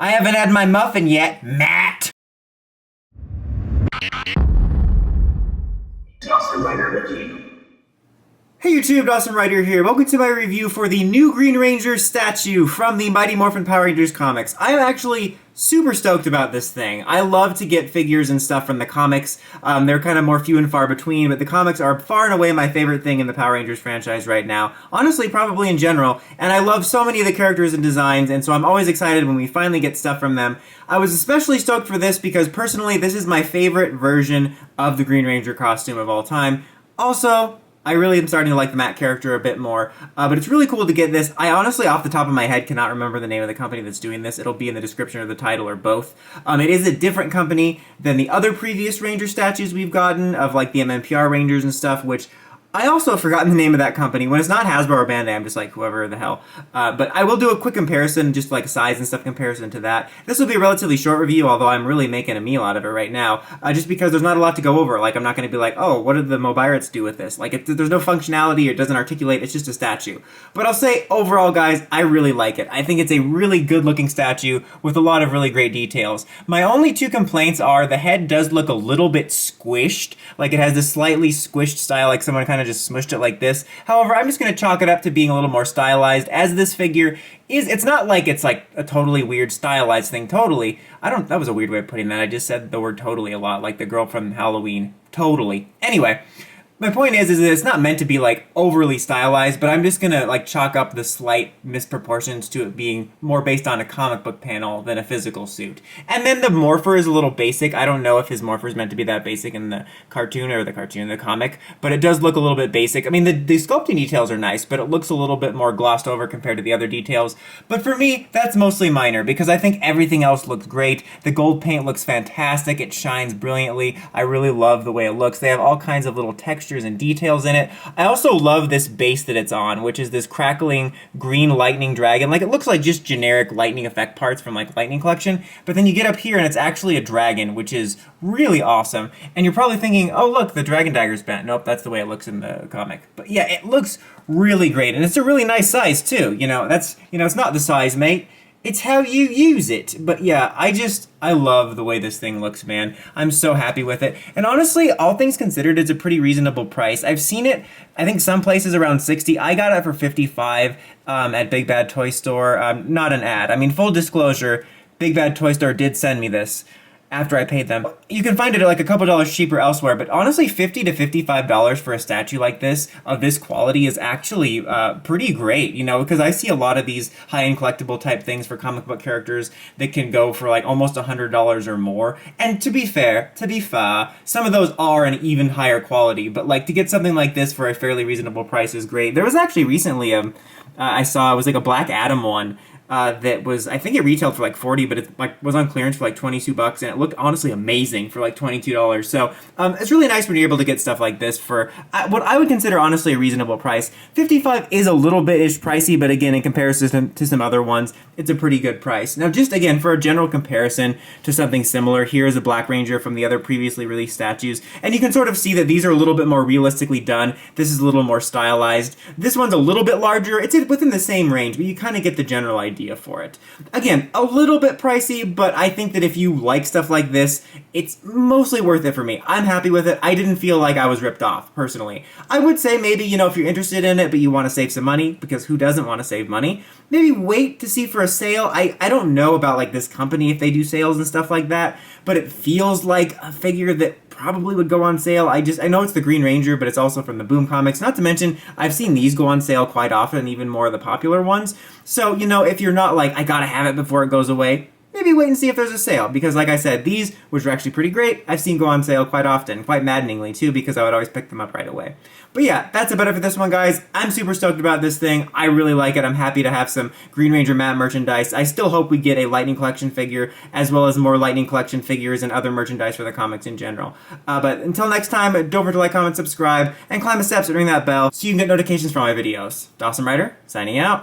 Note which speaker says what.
Speaker 1: I haven't had my muffin yet, Matt!
Speaker 2: Dawson Rider review.
Speaker 1: Hey YouTube, Dawson Rider here. Welcome to my review for the new Green Ranger statue from the Mighty Morphin Power Rangers comics. I am actually super stoked about this thing. I love to get figures and stuff from the comics. They're kind of more few and far between, but the comics are far and away my favorite thing in the Power Rangers franchise right now. Honestly, probably in general. And I love so many of the characters and designs, and so I'm always excited when we finally get stuff from them. I was especially stoked for this because personally, this is my favorite version of the Green Ranger costume of all time. Also, I really am starting to like the Matt character a bit more, but it's really cool to get this. I honestly, off the top of my head, cannot remember the name of the company that's doing this. It'll be in the description or the title or both. It is a different company than the other previous Ranger statues we've gotten of like the mmpr Rangers and stuff, which I also have forgotten the name of that company. When it's not Hasbro or Bandai, I'm just like, whoever the hell. But I will do a quick comparison, just like size and stuff comparison to that. This will be a relatively short review, although I'm really making a meal out of it right now, just because there's not a lot to go over. Like, I'm not going to be like, oh, what did the Mobirates do with this? Like, there's no functionality, it doesn't articulate, it's just a statue. But I'll say, overall, guys, I really like it. I think it's a really good-looking statue with a lot of really great details. My only two complaints are the head does look a little bit squished. Like, it has this slightly squished style, like someone kind of just smushed it like this. However, I'm just going to chalk it up to being a little more stylized, as this figure is. It's not like it's like a totally weird stylized thing, totally. That was a weird way of putting that. I just said the word totally a lot, like the girl from Halloween. Totally. Anyway, my point is that it's not meant to be like overly stylized, but I'm just gonna like chalk up the slight misproportions to it being more based on a comic book panel than a physical suit. And then the morpher is a little basic. I don't know if his morpher is meant to be that basic in the cartoon or the comic, but it does look a little bit basic. I mean, the sculpting details are nice, but it looks a little bit more glossed over compared to the other details. But for me, that's mostly minor because I think everything else looks great. The gold paint looks fantastic. It shines brilliantly. I really love the way it looks. They have all kinds of little textures and details in it. I also love this base that it's on, which is this crackling green lightning dragon. Like, it looks like just generic lightning effect parts from like Lightning Collection, but then you get up here and it's actually a dragon, which is really awesome. And you're probably thinking, oh look, the dragon dagger's bent. Nope, that's the way it looks in the comic. But yeah, it looks really great, and it's a really nice size too. It's not the size, mate. It's how you use it. But yeah, I love the way this thing looks, man. I'm so happy with it. And honestly, all things considered, it's a pretty reasonable price. I've seen it, I think some places around 60. I got it for 55 at Big Bad Toy Store. Not an ad. I mean, full disclosure, Big Bad Toy Store did send me this after I paid them. You can find it at like a couple dollars cheaper elsewhere, but honestly, $50 to $55 for a statue like this, of this quality, is actually pretty great, because I see a lot of these high-end collectible type things for comic book characters that can go for like almost $100 or more. And to be fair, some of those are an even higher quality, but like to get something like this for a fairly reasonable price is great. There was actually recently, I saw, it was like a Black Adam one, that was, I think it retailed for like 40, but it like was on clearance for like 22 bucks, and it looked honestly amazing for like $22. So it's really nice when you're able to get stuff like this for what I would consider honestly a reasonable price. 55 is a little bit-ish pricey, but again, in comparison to some other ones, it's a pretty good price. Now, just again, for a general comparison to something similar, here is a Black Ranger from the other previously released statues, and you can sort of see that these are a little bit more realistically done. This is a little more stylized. This one's a little bit larger. It's within the same range, but you kind of get the general idea for it. Again, a little bit pricey, but I think that if you like stuff like this, it's mostly worth it for me. I'm happy with it. I didn't feel like I was ripped off, personally. I would say maybe, if you're interested in it, but you want to save some money, because who doesn't want to save money, maybe wait to see for a sale. I don't know about like this company, if they do sales and stuff like that, but it feels like a figure that probably would go on sale. I know it's the Green Ranger, but it's also from the Boom comics. Not to mention, I've seen these go on sale quite often, even more of the popular ones. So, if you're not like, I gotta have it before it goes away, maybe wait and see if there's a sale. Because like I said, these, which are actually pretty great, I've seen go on sale quite often, quite maddeningly too, because I would always pick them up right away. But yeah, that's about it for this one, guys. I'm super stoked about this thing. I really like it. I'm happy to have some Green Ranger Matt merchandise. I still hope we get a Lightning Collection figure, as well as more Lightning Collection figures and other merchandise for the comics in general. But until next time, don't forget to like, comment, subscribe, and climb the steps and ring that bell so you can get notifications for all my videos. Dawson Rider, signing out.